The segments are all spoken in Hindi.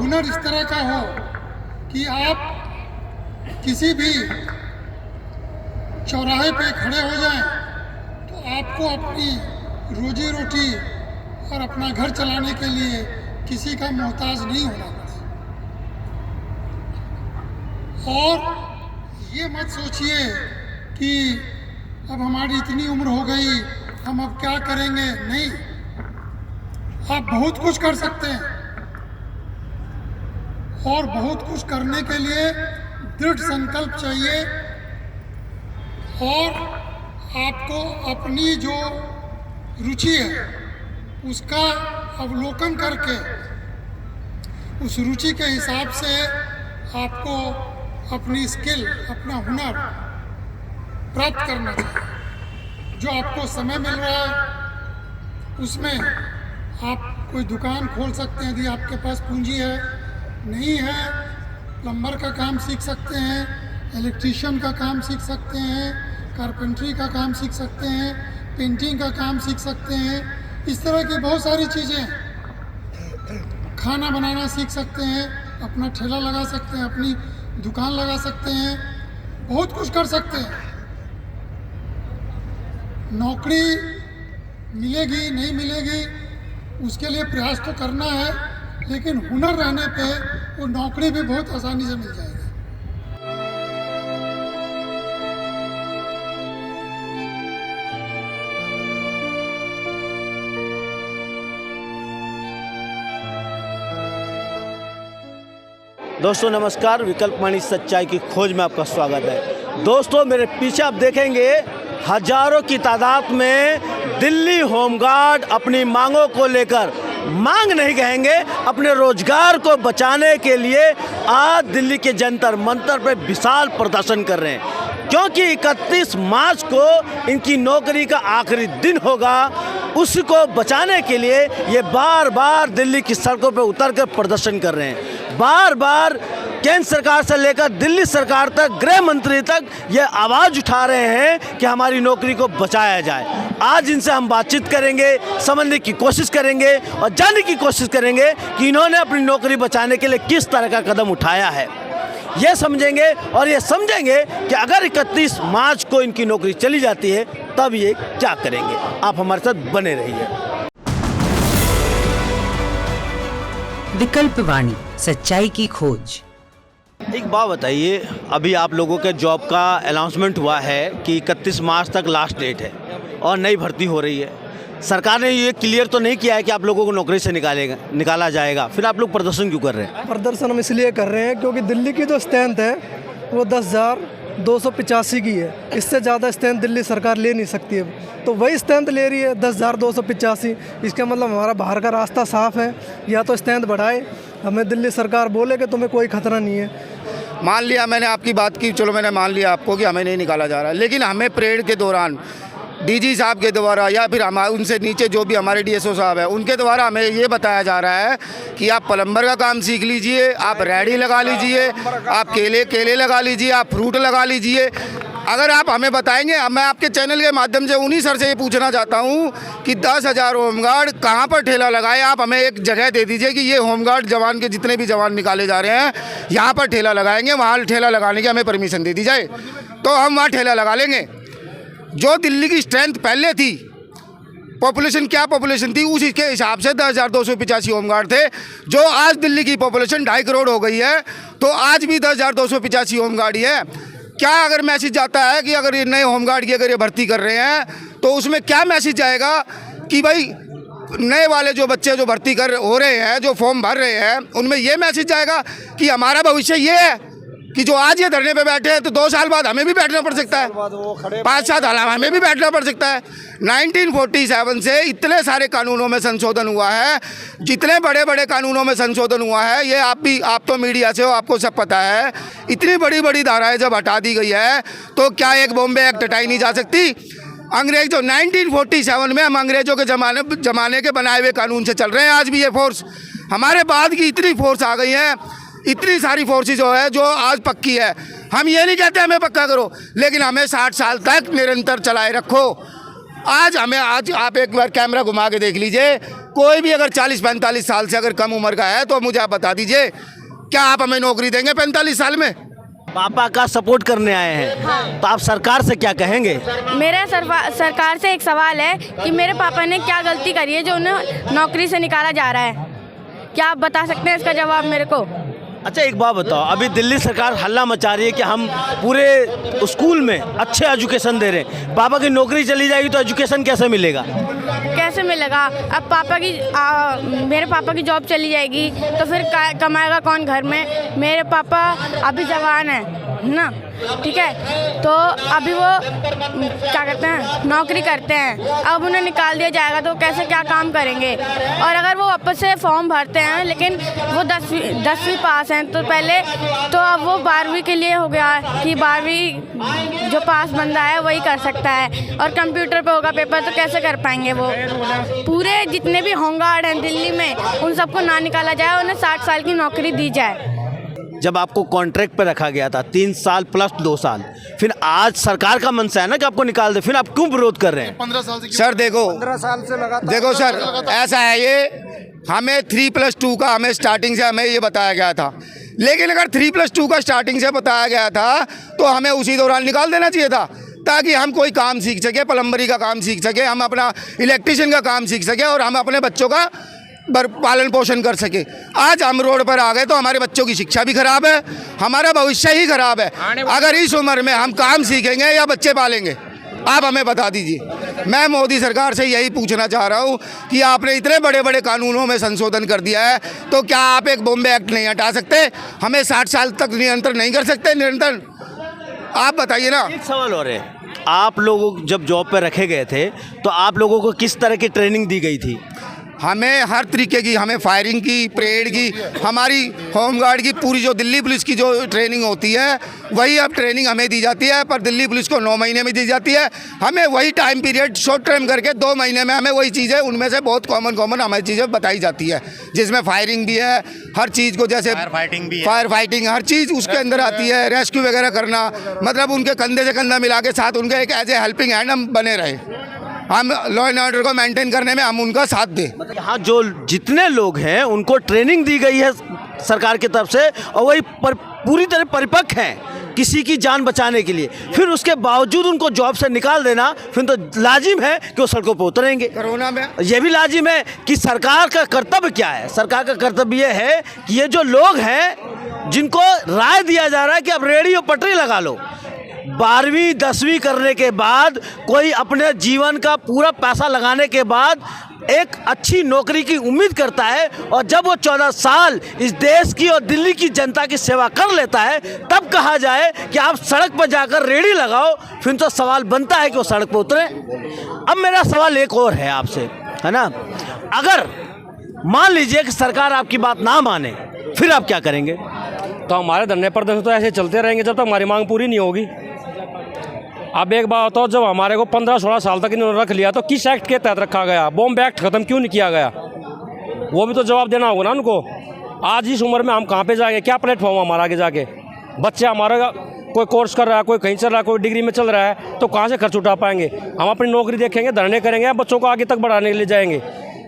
हुनर इस तरह का हो कि आप किसी भी चौराहे पे खड़े हो जाएं तो आपको अपनी रोजी रोटी और अपना घर चलाने के लिए किसी का मोहताज नहीं होना पड़े। और ये मत सोचिए कि अब हमारी इतनी उम्र हो गई, हम अब क्या करेंगे। नहीं, आप बहुत कुछ कर सकते हैं और बहुत कुछ करने के लिए दृढ़ संकल्प चाहिए और आपको अपनी जो रुचि है उसका अवलोकन करके उस रुचि के हिसाब से आपको अपनी स्किल, अपना हुनर प्राप्त करना चाहिए। जो आपको समय मिल रहा है उसमें आप कोई दुकान खोल सकते हैं यदि आपके पास पूंजी है। नहीं है, प्लम्बर का काम सीख सकते हैं, इलेक्ट्रीशियन का काम सीख सकते हैं, कारपेंटरी का काम सीख सकते हैं, पेंटिंग का काम सीख सकते हैं। इस तरह की बहुत सारी चीज़ें, खाना बनाना सीख सकते हैं, अपना ठेला लगा सकते हैं, अपनी दुकान लगा सकते हैं, बहुत कुछ कर सकते हैं। नौकरी मिलेगी नहीं मिलेगी उसके लिए प्रयास तो करना है, लेकिन हुनर रहने पे वो नौकरी भी बहुत आसानी से मिल जाएगी। दोस्तों नमस्कार, विकल्पमणि सच्चाई की खोज में आपका स्वागत है। दोस्तों मेरे पीछे आप देखेंगे हजारों की तादाद में दिल्ली होमगार्ड अपनी मांगों को लेकर, मांग नहीं कहेंगे, अपने रोजगार को बचाने के लिए आज दिल्ली के जंतर मंतर पे विशाल प्रदर्शन कर रहे हैं, क्योंकि 31 मार्च को इनकी नौकरी का आखिरी दिन होगा। उसको बचाने के लिए ये बार बार दिल्ली की सड़कों पे उतर कर प्रदर्शन कर रहे हैं। बार बार केंद्र सरकार से लेकर दिल्ली सरकार तक, गृह मंत्री तक ये आवाज़ उठा रहे हैं कि हमारी नौकरी को बचाया जाए। आज इनसे हम बातचीत करेंगे, समझने की कोशिश करेंगे और जानने की कोशिश करेंगे कि इन्होंने अपनी नौकरी बचाने के लिए किस तरह का कदम उठाया है। ये समझेंगे और ये समझेंगे कि अगर 31 मार्च को इनकी नौकरी चली जाती है तब ये क्या करेंगे। आप हमारे साथ बने रहिए। विकल्पवाणी, सच्चाई की खोज। एक बात बताइए, अभी आप लोगों के जॉब का अनाउंसमेंट हुआ है कि 31 मार्च तक लास्ट डेट है और नई भर्ती हो रही है। सरकार ने ये क्लियर तो नहीं किया है कि आप लोगों को नौकरी से निकाला जाएगा, फिर आप लोग प्रदर्शन क्यों कर रहे हैं? प्रदर्शन हम इसलिए कर रहे हैं क्योंकि दिल्ली की जो स्ट्रेंथ है वो 10,285 की है। इससे ज़्यादा स्ट्रेंथ दिल्ली सरकार ले नहीं सकती है, तो वही स्ट्रेंथ ले रही है 10,285। इसका मतलब हमारा बाहर का रास्ता साफ है, या तो स्ट्रेंथ बढ़ाए, हमें दिल्ली सरकार बोले कि तुम्हें कोई खतरा नहीं है। मान लिया मैंने आपकी बात की, चलो मैंने मान लिया आपको कि हमें नहीं निकाला जा रहा है, लेकिन हमें परेड के दौरान डीजी साहब के द्वारा या फिर हम उनसे नीचे जो भी हमारे डीएसओ साहब है उनके द्वारा हमें ये बताया जा रहा है कि आप प्लम्बर का काम सीख लीजिए, आप रेडी लगा लीजिए, आप केले लगा लीजिए, आप फ्रूट लगा लीजिए। अगर आप हमें बताएंगे, मैं आपके चैनल के माध्यम से उन्हीं सर से ये पूछना चाहता हूँ कि 10,000 होमगार्ड कहाँ पर ठेला लगाए। आप हमें एक जगह दे दीजिए कि ये होमगार्ड जवान के जितने भी जवान निकाले जा रहे हैं यहाँ पर ठेला लगाएंगे, वहाँ ठेला लगाने की हमें परमिशन दे दी जाए तो हम वहाँ ठेला लगा लेंगे। जो दिल्ली की स्ट्रेंथ पहले थी, पॉपुलेशन क्या पॉपुलेशन थी, उसी के हिसाब से 10,285 होमगार्ड थे। जो आज दिल्ली की पॉपुलेशन 2.5 करोड़ हो गई है, तो आज भी 10,285 होमगार्ड ही है। क्या अगर मैसेज जाता है कि अगर ये नए होमगार्ड की अगर ये भर्ती कर रहे हैं तो उसमें क्या मैसेज जाएगा कि भाई नए वाले जो बच्चे जो भर्ती हो रहे हैं, जो फॉर्म भर रहे हैं, उनमें ये मैसेज जाएगा कि हमारा भविष्य ये है कि जो आज ये धरने पे बैठे हैं तो 2 साल बाद हमें भी बैठना पड़ सकता है, 5-7 साल हमें भी बैठना पड़ सकता है। 1947 से इतने सारे कानूनों में संशोधन हुआ है, जितने बड़े बड़े कानूनों में संशोधन हुआ है, ये आप तो मीडिया से हो, आपको सब पता है। इतनी बड़ी बड़ी धाराएं जब हटा दी गई है तो क्या एक बॉम्बे एक्ट हटाई नहीं जा सकती? अंग्रेज जो 1947 में हम अंग्रेजों के ज़माने के बनाए हुए कानून से चल रहे हैं। आज भी ये फोर्स हमारे बाद की इतनी फोर्स आ गई है, इतनी सारी फोर्सेस जो है जो आज पक्की है। हम ये नहीं कहते हमें पक्का करो, लेकिन हमें 60 साल तक निरंतर चलाए रखो। आज आप एक बार कैमरा घुमा के देख लीजिए, कोई भी अगर 40-45 साल से अगर कम उम्र का है तो मुझे आप बता दीजिए, क्या आप हमें नौकरी देंगे 45 साल में? पापा का सपोर्ट करने आए हैं, तो आप सरकार से क्या कहेंगे? मेरा सरकार से एक सवाल है कि मेरे पापा ने क्या गलती करी है जो उन्हें नौकरी से निकाला जा रहा है। क्या आप बता सकते हैं इसका जवाब मेरे को? अच्छा एक बात बताओ, अभी दिल्ली सरकार हल्ला मचा रही है कि हम पूरे स्कूल में अच्छे एजुकेशन दे रहे हैं, पापा की नौकरी चली जाएगी तो एजुकेशन कैसे मिलेगा? कैसे मिलेगा? अब मेरे पापा की जॉब चली जाएगी तो फिर कमाएगा कौन घर में? मेरे पापा अभी जवान है ना, ठीक है, तो अभी वो क्या कहते हैं, नौकरी करते हैं। अब उन्हें निकाल दिया जाएगा तो कैसे क्या काम करेंगे? और अगर वो वापस से फॉर्म भरते हैं लेकिन वो 10वीं पास हैं तो पहले तो अब वो 12वीं के लिए हो गया कि 12वीं जो पास बंदा है वही कर सकता है, और कंप्यूटर पे होगा पेपर तो कैसे कर पाएंगे वो? पूरे जितने भी होमगार्ड हैं दिल्ली में उन सबको ना निकाला जाए, उन्हें 60 साल की नौकरी दी जाए। जब आपको कॉन्ट्रैक्ट पे रखा गया था 3 साल प्लस 2 साल, फिर आज सरकार का मनसा है ना कि आपको निकाल दे, फिर आप क्यों विरोध कर रहे हैं? 15 साल से सर देखो, 15 साल से लगातार देखो सर, ऐसा है ये, हमें 3+2 का हमें स्टार्टिंग से हमें ये बताया गया था, लेकिन अगर 3+2 का स्टार्टिंग से बताया गया था तो हमें उसी दौरान निकाल देना चाहिए था, ताकि हम कोई काम सीख सके, प्लम्बरी का काम सीख सके, हम अपना इलेक्ट्रिशियन का काम सीख सके और हम अपने बच्चों का पालन पोषण कर सके। आज हम रोड पर आ गए तो हमारे बच्चों की शिक्षा भी खराब है, हमारा भविष्य ही खराब है। अगर इस उम्र में हम काम सीखेंगे या बच्चे पालेंगे, आप हमें बता दीजिए। मैं मोदी सरकार से यही पूछना चाह रहा हूँ कि आपने इतने बड़े बड़े कानूनों में संशोधन कर दिया है, तो क्या आप एक बॉम्बे एक्ट नहीं हटा सकते? हमें 60 साल तक निरंतर नहीं कर सकते? निरंतर आप बताइए ना। एक सवाल और है, आप लोगों जब जॉब पे रखे गए थे तो आप लोगों को किस तरह की ट्रेनिंग दी गई थी? हमें हर तरीके की, हमें फायरिंग की, परेड की, हमारी होमगार्ड की पूरी जो दिल्ली पुलिस की जो ट्रेनिंग होती है वही अब ट्रेनिंग हमें दी जाती है, पर दिल्ली पुलिस को 9 महीने में दी जाती है। हमें वही टाइम पीरियड शॉर्ट टर्म करके 2 महीने में हमें वही चीज़ें, उनमें से बहुत कॉमन हमें चीज़ें बताई जाती है, जिसमें फायरिंग भी है, हर चीज़ को, जैसे फायर फाइटिंग हर चीज़ उसके अंदर आती है, रेस्क्यू वगैरह करना, मतलब उनके कंधे से कंधा मिला के साथ उनके एक एज ए हेल्पिंग हैंड हम बने रहे, हम लॉ एंड ऑर्डर को मेंटेन करने में हम उनका साथ दें। मतलब यहाँ जो जितने लोग हैं उनको ट्रेनिंग दी गई है सरकार की तरफ से और वही पूरी तरह परिपक्व हैं किसी की जान बचाने के लिए, फिर उसके बावजूद उनको जॉब से निकाल देना फिर तो लाजिम है कि वो सड़कों पर उतरेंगे। कोरोना में ये भी लाजिम है कि सरकार का कर्तव्य क्या है? सरकार का कर्तव्य ये है कि ये जो लोग हैं जिनको राय दिया जा रहा है कि अब रेहड़ी और पटरी लगा लो, 12वीं 10वीं करने के बाद कोई अपने जीवन का पूरा पैसा लगाने के बाद एक अच्छी नौकरी की उम्मीद करता है, और जब वो 14 साल इस देश की और दिल्ली की जनता की सेवा कर लेता है तब कहा जाए कि आप सड़क पर जाकर रेहड़ी लगाओ, फिर तो सवाल बनता है कि वो सड़क पर उतरे। अब मेरा सवाल एक और है आपसे, है ना, अगर मान लीजिए कि सरकार आपकी बात ना माने, फिर आप क्या करेंगे? तो हमारे धरने प्रदर्शन तो ऐसे चलते रहेंगे जब तक हमारी मांग पूरी नहीं होगी। अब एक बात बताओ, जब हमारे को 15-16 साल तक इन्होंने रख लिया तो किस एक्ट के तहत रखा गया? बॉम्ब एक्ट खत्म क्यों नहीं किया गया? वो भी तो जवाब देना होगा ना उनको। आज इस उम्र में हम कहाँ पे जाएंगे? क्या प्लेटफॉर्म हमारा आगे जाके? बच्चे हमारा कोई कोर्स कर रहा है, कोई कहीं चल रहा है, कोई डिग्री में चल रहा है, तो कहाँ से खर्च उठा पाएंगे? हम अपनी नौकरी देखेंगे, धरने करेंगे, बच्चों को आगे तक बढ़ाने के लिए जाएंगे।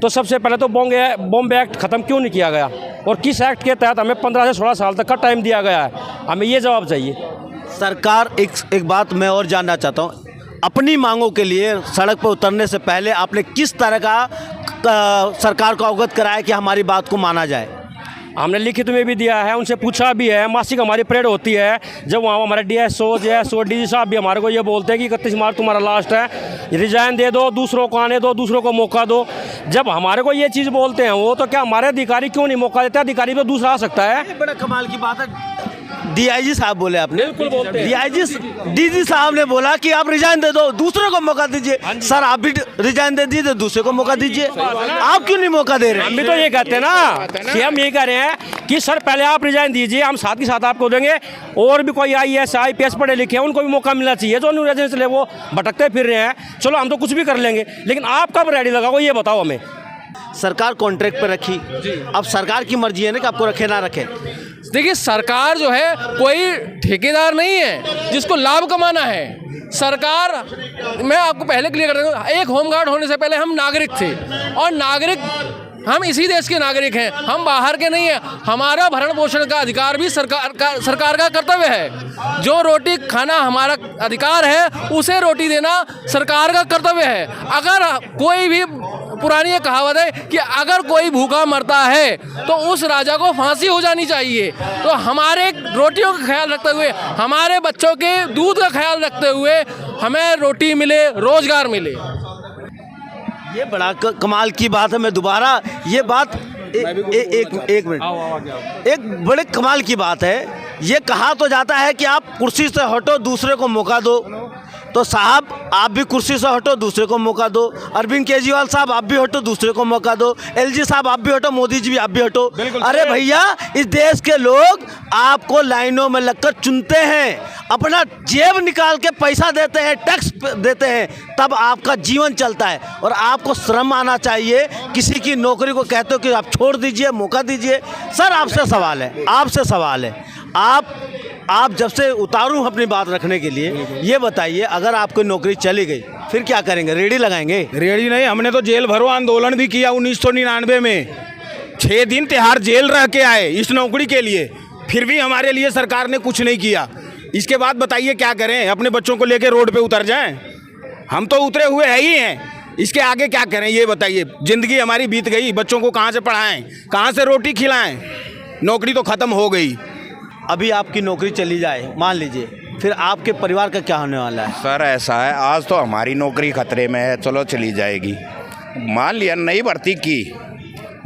तो सबसे पहले तो बॉम्ब एक्ट ख़त्म क्यों नहीं किया गया, और किस एक्ट के तहत हमें 15 से 16 साल तक का टाइम दिया गया है? हमें ये जवाब चाहिए। सरकार एक बात मैं और जानना चाहता हूँ, अपनी मांगों के लिए सड़क पर उतरने से पहले आपने किस तरह का सरकार को अवगत कराया कि हमारी बात को माना जाए? हमने लिखित में भी दिया है, उनसे पूछा भी है, मासिक हमारी परेड होती है, जब वहाँ हमारे DSO DG साहब भी हमारे को ये बोलते हैं कि 31 मार्च तुम्हारा लास्ट है, रिजाइन दे दो, दूसरों को आने दो, दूसरों को मौका दो। जब हमारे को ये चीज़ बोलते हैं वो, तो क्या हमारे अधिकारी क्यों नहीं मौका देते? अधिकारी तो दूसरा आ सकता है। बड़ा कमाल की बात है, DIG साहब बोले आपने, बिल्कुल बोलते हैं। DG साहब ने बोला कि आप रिजाइन दे दो, दूसरे को मौका दीजिए। सर आप भी रिजाइन दे दीजिए, दूसरे को मौका दीजिए, आप क्यों नहीं मौका दे रहे? हम भी तो ये कहते हैं ना कि हम ये कह रहे हैं कि सर पहले आप रिजाइन दीजिए, हम साथ के साथ आपको देंगे। और भी कोई IAS IPS पढ़े लिखे हैं, उनको भी मौका मिलना चाहिए। जो न्यू रेजिडेंस ले वो भटकते फिर रहे हैं, चलो हम तो कुछ भी कर लेंगे, लेकिन आप कब रेडी लगाओ ये बताओ हमें। सरकार कॉन्ट्रैक्ट पर रखी, अब सरकार की मर्जी है ना कि आपको रखे ना रखे। देखिए सरकार जो है कोई ठेकेदार नहीं है जिसको लाभ कमाना है। सरकार, मैं आपको पहले क्लियर कर दूँ, एक होमगार्ड होने से पहले हम नागरिक थे और नागरिक हम इसी देश के नागरिक हैं, हम बाहर के नहीं हैं। हमारा भरण पोषण का अधिकार भी सरकार का कर्तव्य है। जो रोटी खाना हमारा अधिकार है उसे रोटी देना सरकार का कर्तव्य है। अगर कोई भी, पुरानी ये कहावत है कि अगर कोई भूखा मरता है तो उस राजा को फांसी हो जानी चाहिए। तो हमारे रोटियों का ख्याल रखते हुए, हमारे बच्चों के दूध का ख्याल रखते हुए हमें रोटी मिले, रोजगार मिले। ये बड़ा कमाल की बात है। मैं दोबारा ये बात एक मिनट, एक बड़े कमाल की बात है। ये कहा तो जाता है कि आप कुर्सी से हटो, दूसरे को मौका दो। तो साहब आप भी कुर्सी से हटो, दूसरे को मौका दो। अरविंद केजरीवाल साहब आप भी हटो, दूसरे को मौका दो। एलजी साहब आप भी हटो, मोदी जी भी आप भी हटो। अरे भैया, इस देश के लोग आपको लाइनों में लगकर चुनते हैं, अपना जेब निकाल के पैसा देते हैं, टैक्स देते हैं, तब आपका जीवन चलता है। और आपको शर्म आना चाहिए। किसी की नौकरी को कहते हो कि आप छोड़ दीजिए, मौका दीजिए। सर आपसे सवाल है, आपसे सवाल है, आप जब से उतारूं अपनी बात रखने के लिए, ये बताइए अगर आपको नौकरी चली गई फिर क्या करेंगे? रेडी लगाएंगे? रेडी नहीं, हमने तो जेल भरो आंदोलन भी किया 1999 में। 6 दिन तिहाड़ जेल रह के आए इस नौकरी के लिए, फिर भी हमारे लिए सरकार ने कुछ नहीं किया। इसके बाद बताइए क्या करें? अपने बच्चों को लेकर रोड पे उतर जाएं? हम तो उतरे हुए है ही हैं। इसके आगे क्या करें ये बताइए? ज़िंदगी हमारी बीत गई, बच्चों को कहाँ से पढ़ाएं, कहाँ से रोटी खिलाएं? नौकरी तो ख़त्म हो गई। अभी आपकी नौकरी चली जाए मान लीजिए, फिर आपके परिवार का क्या होने वाला है? सर ऐसा है, आज तो हमारी नौकरी खतरे में है, चलो चली जाएगी। मान लिया नई भर्ती की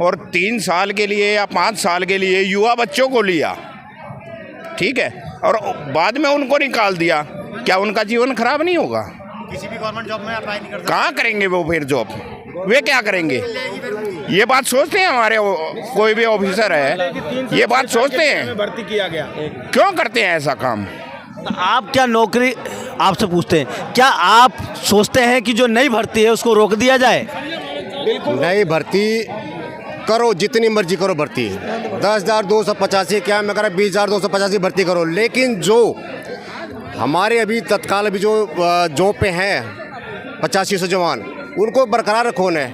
और 3 साल के लिए या 5 साल के लिए युवा बच्चों को लिया, ठीक है, और बाद में उनको निकाल दिया, क्या उनका जीवन खराब नहीं होगा? किसी भी गवर्नमेंट जॉब में अप्लाई नहीं कर सकते। कहाँ करेंगे वो फिर जॉब? वे क्या करेंगे? ये बात सोचते हैं हमारे कोई भी ऑफिसर है, ये बात सोचते हैं? भर्ती किया गया, क्यों करते हैं ऐसा काम? तो आप क्या नौकरी, आपसे पूछते हैं, क्या आप सोचते हैं कि जो नई भर्ती है उसको रोक दिया जाए? नई भर्ती करो, जितनी मर्जी करो भर्ती, 10,285 क्या मैं कह रहा 20,285 भर्ती करो, लेकिन जो हमारे अभी तत्काल अभी जो जॉब पे हैं 8500 जवान, उनको बरकरार रखो न,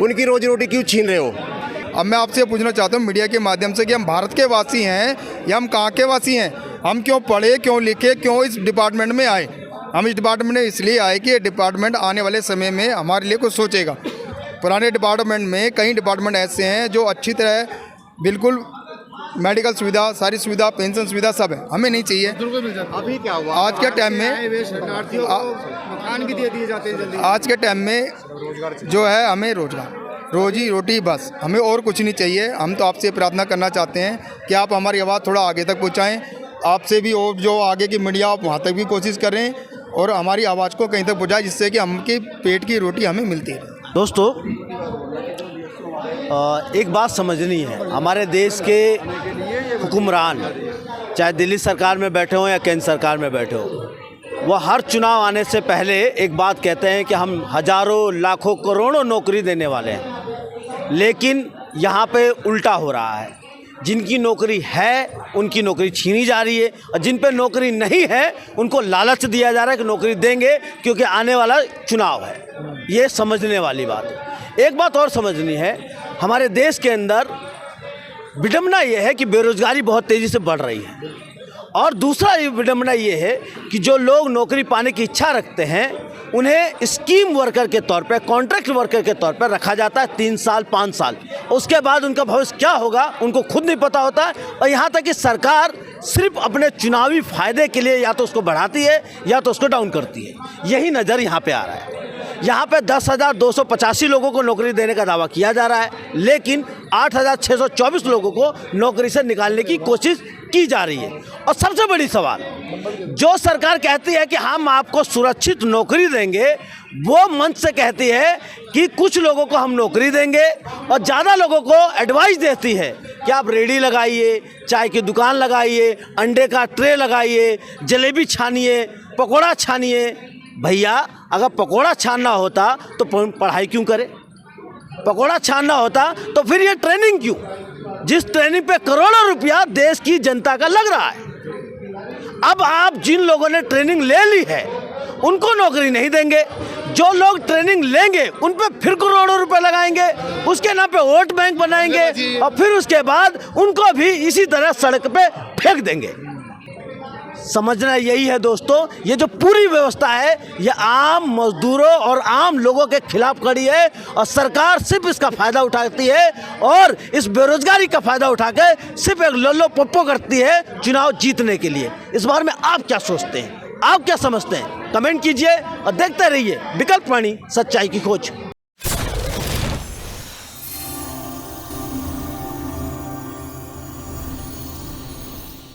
उनकी रोजी रोटी क्यों छीन रहे हो? अब मैं आपसे पूछना चाहता हूँ मीडिया के माध्यम से कि हम भारत के वासी हैं या हम कहाँ के वासी हैं? हम क्यों पढ़े, क्यों लिखे, क्यों इस डिपार्टमेंट में आए? हम इस डिपार्टमेंट में इसलिए आए कि ये डिपार्टमेंट आने वाले समय में हमारे लिए कुछ सोचेगा। पुराने डिपार्टमेंट में कई डिपार्टमेंट ऐसे हैं जो अच्छी तरह बिल्कुल मेडिकल सुविधा, सारी सुविधा, पेंशन सुविधा सब है, हमें नहीं चाहिए। अभी क्या हुआ? आज के टाइम में मकान भी दे दिए जाते हैं जल्दी। आज के टाइम में जो है हमें रोजगार, रोजी रोटी, बस, हमें और कुछ नहीं चाहिए। हम तो आपसे प्रार्थना करना चाहते हैं कि आप हमारी आवाज़ थोड़ा आगे तक पहुंचाएं। आपसे भी और जो आगे की मीडिया आप वहाँ तक भी कोशिश करें और हमारी आवाज़ को कहीं तक पहुँचाएं, जिससे कि हमके पेट की रोटी हमें मिलती है। दोस्तों एक बात समझनी है, हमारे देश के हुक्मरान चाहे दिल्ली सरकार में बैठे हों या केंद्र सरकार में बैठे हों, वह हर चुनाव आने से पहले एक बात कहते हैं कि हम हज़ारों लाखों करोड़ों नौकरी देने वाले हैं। लेकिन यहाँ पे उल्टा हो रहा है, जिनकी नौकरी है उनकी नौकरी छीनी जा रही है और जिन पे नौकरी नहीं है उनको लालच दिया जा रहा है कि नौकरी देंगे क्योंकि आने वाला चुनाव है। ये समझने वाली बात है। एक बात और समझनी है, हमारे देश के अंदर विडंबना ये है कि बेरोजगारी बहुत तेज़ी से बढ़ रही है और दूसरा विडंबना ये है कि जो लोग नौकरी पाने की इच्छा रखते हैं उन्हें स्कीम वर्कर के तौर पे, कॉन्ट्रैक्ट वर्कर के तौर पे रखा जाता है 3 साल 5 साल। उसके बाद उनका भविष्य क्या होगा उनको खुद नहीं पता होता है और यहाँ तक कि सरकार सिर्फ अपने चुनावी फ़ायदे के लिए या तो उसको बढ़ाती है या तो उसको डाउन करती है। यही नज़र यहाँ पे आ रहा है। यहाँ पे 10,285 लोगों को नौकरी देने का दावा किया जा रहा है, लेकिन 8,624 लोगों को नौकरी से निकालने की कोशिश की जा रही है। और सबसे बड़ी सवाल, जो सरकार कहती है कि हम आपको सुरक्षित नौकरी देंगे, वो मंच से कहती है कि कुछ लोगों को हम नौकरी देंगे और ज़्यादा लोगों को एडवाइस देती है कि आप रेडी लगाइए, चाय की दुकान लगाइए, अंडे का ट्रे लगाइए, जलेबी छानिए, पकौड़ा छानिए। भैया अगर पकौड़ा छानना होता तो पढ़ाई क्यों करे? पकौड़ा छानना होता तो फिर ये ट्रेनिंग क्यों? जिस ट्रेनिंग पे करोड़ों रुपया देश की जनता का लग रहा है। अब आप जिन लोगों ने ट्रेनिंग ले ली है उनको नौकरी नहीं देंगे, जो लोग ट्रेनिंग लेंगे उन पे फिर करोड़ों रुपए लगाएंगे, उसके नाम पे वोट बैंक बनाएंगे और फिर उसके बाद उनको भी इसी तरह सड़क पे फेंक देंगे। समझना यही है दोस्तों, ये जो पूरी व्यवस्था है ये आम मजदूरों और आम लोगों के खिलाफ खड़ी है और सरकार सिर्फ इसका फायदा उठाती है और इस बेरोजगारी का फायदा उठा के सिर्फ एक लोलो पप्पो करती है चुनाव जीतने के लिए। इस बारे में आप क्या सोचते हैं, आप क्या समझते हैं, कमेंट कीजिए और देखते रहिए विकल्प वाणी, सच्चाई की खोज।